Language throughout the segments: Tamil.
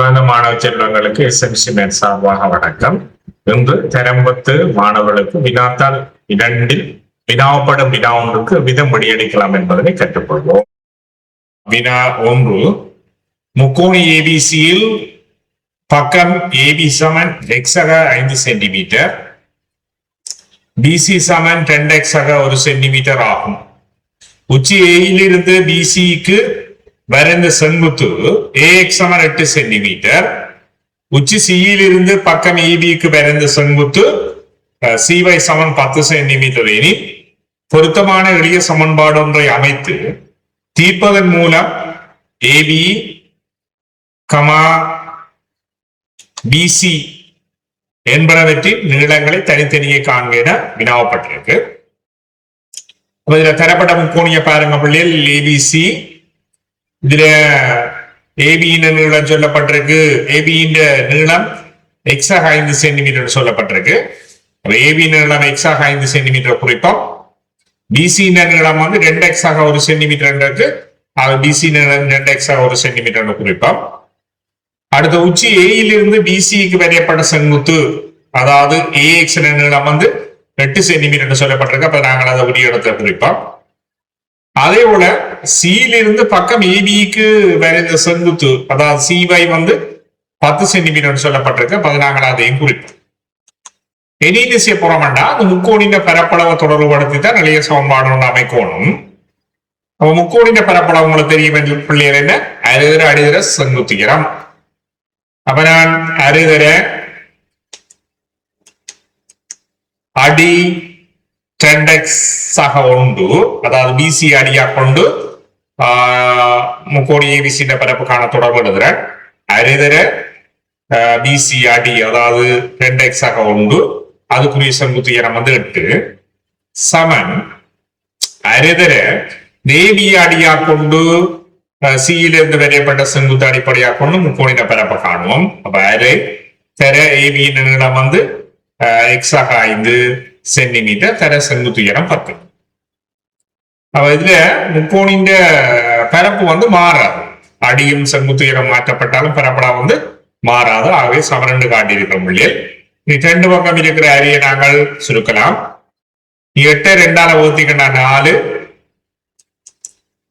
அன்பான மாணவ செல்வங்களுக்கு எஸ்எம்சி சார்பாக வணக்கம். இன்று தரம்பத்து மாணவர்களுக்கு வினாத்தாள் 2 வினாவப்படும் வினா ஒன்றுக்கு விதம் முடியடிக்கலாம் என்பதனை கற்றுக்கொள்வோம். வினா 1, முக்கோணி ஏபிசியில் பக்கம் ஏபி சமன் x ஆக 5 சென்டிமீட்டர், பிசி சமன் 2x ஆக 1 சென்டிமீட்டர் ஆகும். உச்சி ஏயிலிருந்து பிசிக்கு வரைந்த செங்குத்து AX சமன் 8 சென்டிமீட்டர், உச்சி சியில் இருந்து பக்கம் EBக்கு வரைந்த செங்குத்து CY சமன் 10 சென்டிமீட்டர் எனில் பொருத்தமான எளிய சமன்பாடு ஒன்றை அமைத்து தீர்ப்பதன் மூலம் AB, BC என்பனவற்றின் நீளங்களை தனித்தனியே காண்க என வினாவப்பட்டிருக்கு. இதுல தரப்பட்ட முக்கோணிய பாருங்க பிள்ளைகள், ABC. இதுல ஏபியின் நீளம் சொல்லப்பட்டிருக்கு. ஏபியின் நீளம் x ஆக 5 சென்டிமீட்டர் சொல்லப்பட்டிருக்கு. ஏபி நீளம் x ஆக 5 சென்டிமீட்டர் குறிப்போம். பிசி நீளம் வந்து 2x ஆக 1 சென்டிமீட்டர் இருக்கு. பிசி நீளம் 2x ஆக 1 சென்டிமீட்டர் குறிப்போம். அடுத்த உச்சி ஏயிலிருந்து பிசிக்கு வரையப்பட்ட செங்குத்து, அதாவது AX நீளம் வந்து 8 சென்டிமீட்டர் சொல்லப்பட்டிருக்கு. அப்ப நாங்கள் அதை உரிய இடத்துல குறிப்போம். அதே போல சியிலிருந்து பக்கம் ஏபிக்கு வரைந்த செங்குத்து, அதாவது CY வந்து 10 சென்டிமீட்டர் சொல்லப்பட்டிருக்கு. அப்ப நாங்கள் அதையும் குறிப்போம். என்ன செய்ய போறோம்னா, அந்த முக்கோணின் பரப்பளவை தொடர்புபடுத்தி தான் எளிய சமன்பாடு ஒன்று அமைக்கணும். அப்ப முக்கோணின் பரப்பளவு உங்களுக்கு தெரியும் என்று பிள்ளைகள் என்ன, அருதர அடிதர செங்குத்திரம். அப்ப நான் அருதர அடி 10x ஆக 1, அதாவது பிசி அடியா கொண்டு முக்கோணி ஏபிசி பரப்பு காண தொடர்பு எழுதுறேன். அருதர பிசி அடி, அதாவது 2x ஆக 1, அதுக்குரிய செங்குத்து இடம் வந்து 8 சமன் அருதர ஏபி அடியா கொண்டு சியிலிருந்து வரையப்பட்ட செங்குத்து அடிப்படையாக கொண்டு முக்கோணின பரப்பை காணுவோம். அப்ப அரை தர ஏபியின் நீளம் வந்து x ஆக 5 சென்டிமீட்டர், தர செங்குத்து உயரம் 10. அப்ப இதுல முக்கோணின் பரப்பு வந்து மாறாது. அடியும் செங்குத்து உயரம் மாற்றப்பட்டாலும் பரப்படா வந்து மாறாது. ஆகவே சமரண்டு காட்டியிருக்கிறோம் பிள்ளைகள். நீ 2 பக்கம் இருக்கிற அரியை நாங்கள் சுருக்கலாம். 8 2ஆல வகுத்திக்கண்டா 4,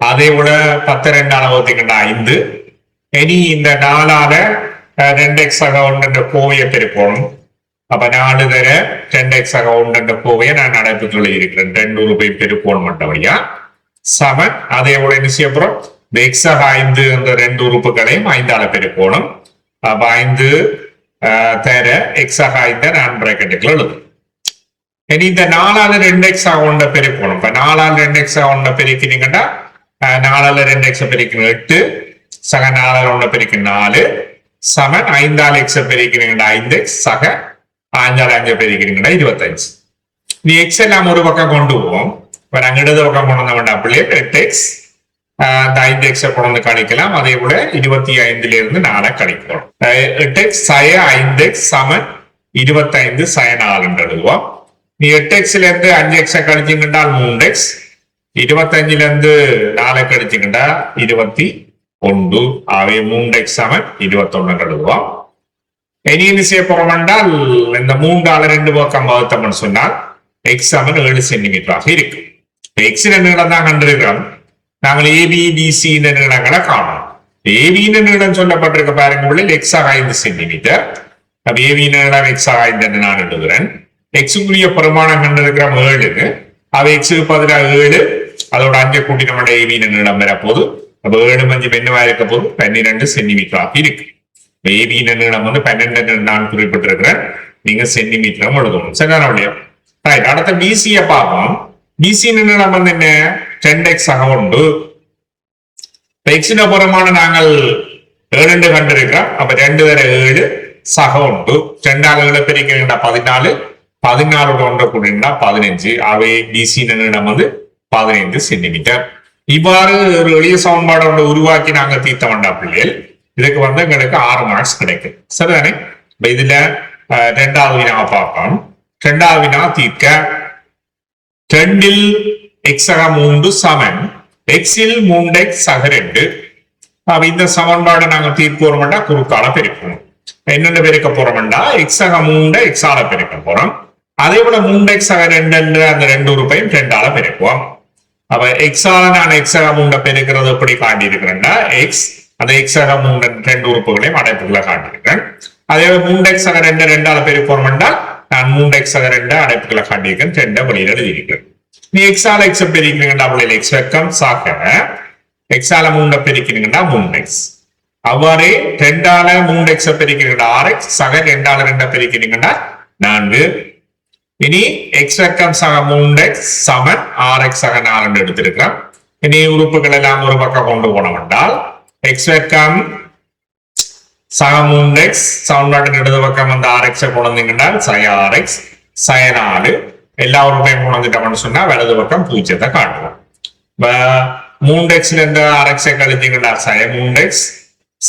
அதே போல 10 2ஆல வகுத்திக்கண்டா 5. இனி இந்த 4ஆல 2x ஆக 1 என்ற கோவையை பெருக்கணும். அப்ப 4 தர 2x ஆக 1 என்ற கோவையை நான் அடைப்புக்குள்ள இருக்கிறேன். 2 ரூபாய் பெருக்கோணம் மட்டவழியா சமன். அதே போல என்ன செய்யப்போறோம், x ஆக 5 என்ற 2 உறுப்புகளையும் 5ஆல பெருக்கோணம். அப்ப 5 தர x ஆக 5 நான் பிராக்கெட்டுக்குள்ள எழுதும். இனி இந்த 4ஆல 2x ஆக 1 பெருக்கோணம். இப்ப 4ஆல 2x ஆக 1 பெருக்கினீங்கன்னா 4ஆல 2x பெருக்கணும் 8, சக 4ஆல 1 பெருக்கணும் 4 சமன் 5ஆல x பெருக்கினீங்கன்னா 5x சக 5ஆல 5 பெருக்கிறீங்கன்னா 25. நீ x எல்லாம் ஒரு பக்கம் கொண்டு போவோம். இப்ப நாங்க இடது பக்கம் கொண்டு வந்த வேண்டாம் பிள்ளையே 8x, இந்த 5x கொண்டு கழிக்கலாம். அதே போல 25ல இருந்து 4 கழிக்கிறோம். 8x சய 5x சமன் 25 சய 4 என்று எழுதுவோம். நீ 8xல இருந்து 5x கழிச்சிங்கன்றால் 3x, 25ல இருந்து 4 கழிச்சிங்கண்டா 21. ஆகவே 3x சமன் 21 என்று எழுதுவோம். இனி என்ன செய்ய போறோம் என்றால், இந்த 3ஆல 2 பக்கம் வகுத்தோம்னு சொன்னால் x சமன் 7 சென்டிமீட்டராக இருக்கு. x நீளம் தான் கண்டிருக்கிறோம். நாங்கள் ஏபி பிசி நீளங்களை காணோம். ஏபி நீளம் சொல்லப்பட்டிருக்க பாருங்க பிள்ளைகள், x ஆக 5 சென்டிமீட்டர். அப்ப ஏபி நீளம் x ஆக 5 நான் எழுதுகிறேன். எக்ஸுக்குரிய பெருமானம் கண்டிருக்கிறோம் 7. அவ எக்ஸுக்கு பதிலாக 7, அதோட 5 கூட்டி நம்மளோட ஏபி நீளம் பெற போது. அப்ப 7 5 என்னவா இருக்க போது 12 சென்டிமீட்டராக இருக்கு. ஏபி நீளம் வந்து 12 நான் குறிப்பிட்டிருக்கிறேன். நீங்க சென்டிமீட்டரும் எழுதணும். சரிதான வழியா? ரைட். அடுத்த பிசிய பார்ப்போம். பிசி நீளம் வந்து என்ன, 10x ஆக 1. எக்ஸின பெருமானம் நாங்கள் 7 கண்டிருக்கிறோம். அப்ப 2 தர 7 சக 1, 2ஆல 7 பெருக்கிறீங்கன்னா 14, 14 1 கூட்டினா 15. அவை பிசி நீளம் வந்து 15 சென்டிமீட்டர். இவ்வாறு ஒரு எளிய சமன்பாடு ஒன்று உருவாக்கி நாங்க தீர்த்த வேண்டாம் பிள்ளைகள். இதுக்கு வந்து எங்களுக்கு 6 மார்க்ஸ் கிடைக்கும். சரிதானே? இதுல 2வது வினாவை பார்ப்போம். 2வது வினா தீர்க்க 2இல் x ஆக 3 சமன் x இல் 3x ஆக 2. அப்ப இந்த சமன்பாடை நாங்க தீர்ப்போம்னா குறுக்கால பெருக்கணும். என்னென்ன பெருக்க போறோம்னா எக்ஸாக 3 எக்ஸால பெருக்க போறோம். அதே போல 3x-ஆக 2 அந்த 2 உறுப்பையும் 2ஆல பெருக்குவோம். அப்ப எக்ஸால நான் எக்ஸாக 3 பெருக்கிறது எப்படி காட்டி இருக்கிறேன்னா எக்ஸ் அந்த எக்ஸாக 3 2 உறுப்புகளையும் அடைப்புகளை காட்டியிருக்கேன். அதே போல 3x-ஆக 2 2ஆல பெருப்போம்னா நான் 3x-ஆக 2 அடைப்புகளை காட்டியிருக்கேன், 2 வெளியில் எழுதியிருக்கேன். நீ எக்ஸால எக்ஸ் பெருக்கிறீங்கன்னா அவளில் எக்ஸ் வெக்கம் சாக்க எக்ஸால 3 பெருக்கிறீங்கன்னா 3x. அவ்வாறே 2ஆல 3x பெருக்கிறீங்கன்னா 6x, சக 2ஆல 2 பெருக்கிறீங்கன்னா 4. இனி x வெக்கம் சக 3x சமன் 6x சக 4 எடுத்திருக்கிறோம். இனி உறுப்புகள் எல்லாம் ஒரு பக்கம் கொண்டு போனோம் என்றால் x வெக்கம் சக 3x சமன்பாட்டின் இடது பக்கம் வந்து 6x கொண்டு வந்தீங்கன்னா சய 6x சய 4 எல்லா உறுப்பையும் கொண்டு வந்துட்டோம்னு சொன்னா வலது பக்கம் 0 காட்டுவோம். 3x இருந்து 6x கழித்தீங்கன்னா சய 3x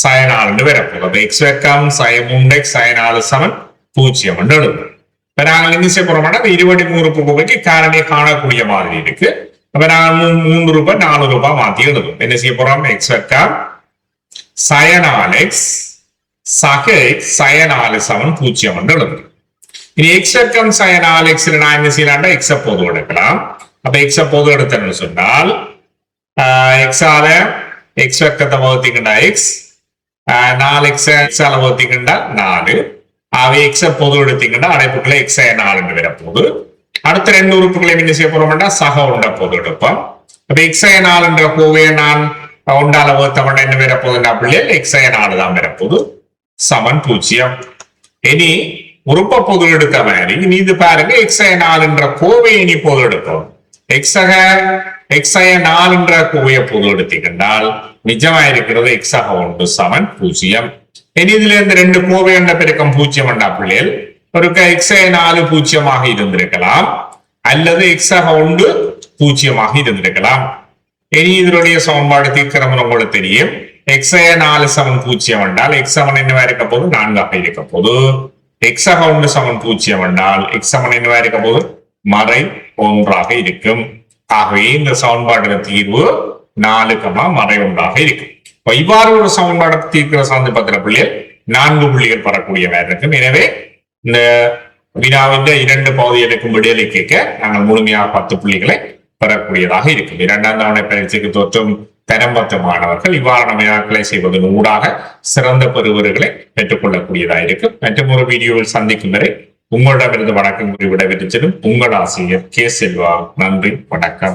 சய 4 வரப்போகுது. x வெக்கம் சய 3x சய 4 சமன் 0 என்று எழுதும். இப்ப நாங்கள் என்ன செய்ய போறோம்னா 23 ரூபாய்க்கு காரணியை காணக்கூடிய மாதிரி இருக்கு. அப்ப நாங்கள் 3 ரூபாய் 4 ரூபாய் மாத்தி எழுதும். என்ன செய்ய போறோம்? x வெக்கம் சய 4x சக x சய 4 சமன் 0 என்று எழுதும். இனி x வெக்கம் சய 4x நான் என்ன செய்யலாம்னா x பொது எடுக்கலாம். அப்ப x பொது எடுத்தேன்னு சொன்னால் x-ஆல x வெக்கத்தை வகுத்தீங்கன்னா x 4x x-ஆல வகுத்தீங்கன்னா 4 அவை x பொது எடுத்தீங்கன்னா அடைப்புக்குள்ள x 4 வரப்போகுது. அடுத்த 2 உறுப்புகளை என்ன செய்ய போறோம்னா சக உண்ட பொது எடுப்போம். அப்ப x 4 கோவையை நான் உண்டால வகுத்தவன என்ன வரப்போகுதுன்னா பிள்ளைகள் x 4 தான் வரப்போகுது சமன் 0. இனி உறுப்ப பொது எடுத்த மாதிரி இனி இது பாருங்க x 4 கோவையை இனி பொது எடுப்போம். x 4 கோவையை பொது எடுத்தீங்கன்றால் நிஜமா இருக்கிறது x 1 சமன் 0. இனி இதுல இருந்து 2 கோவை என்ற பெருக்கம் 0 என்ற பிள்ளைகள் ஒரு x 4 0 இருந்திருக்கலாம் அல்லது x 1 0 இருந்திருக்கலாம். இனி இதனுடைய சமன்பாடு தீர்க்கிறோம் உங்களுக்கு தெரியும். x 4 சமன் 0 என்றால் x என்னவா இருக்க போது 4 இருக்க போது. x 1 சமன் 0 என்றால் x என்னவா இருக்க போது மறை 1 இருக்கும். ஆகவே இந்த சமன்பாட்டின் தீர்வு 4 மறை 1 இருக்கும். இவ்வாறு ஒரு சமன்பாடு தீர்க்கிற சந்தர்ப்பத்தில் பிள்ளைகள் 4 புள்ளிகள் பெறக்கூடிய வேறு இருக்கும். எனவே இந்த வினாவின் 2 பகுதிகளுக்கும் விடுதலை கேட்க நாங்கள் முழுமையாக 10 புள்ளிகளை பெறக்கூடியதாக இருக்கும். 2ஆம் தவணை பரீட்சைக்கு தோற்றும் தரம் பெற்ற மாணவர்கள் இவ்வாறான வினாக்களை செய்வதன் ஊடாக சிறந்த பெறுவர்களை பெற்றுக்கொள்ளக்கூடியதாக இருக்கும். மற்றும் ஒரு வீடியோவில் சந்திக்கும் வரை உங்களிடமிருந்து வணக்கம் கூறி விடைபெற்று செல்லும் உங்கள் ஆசிரியர் கே. செல்வா. நன்றி, வணக்கம்.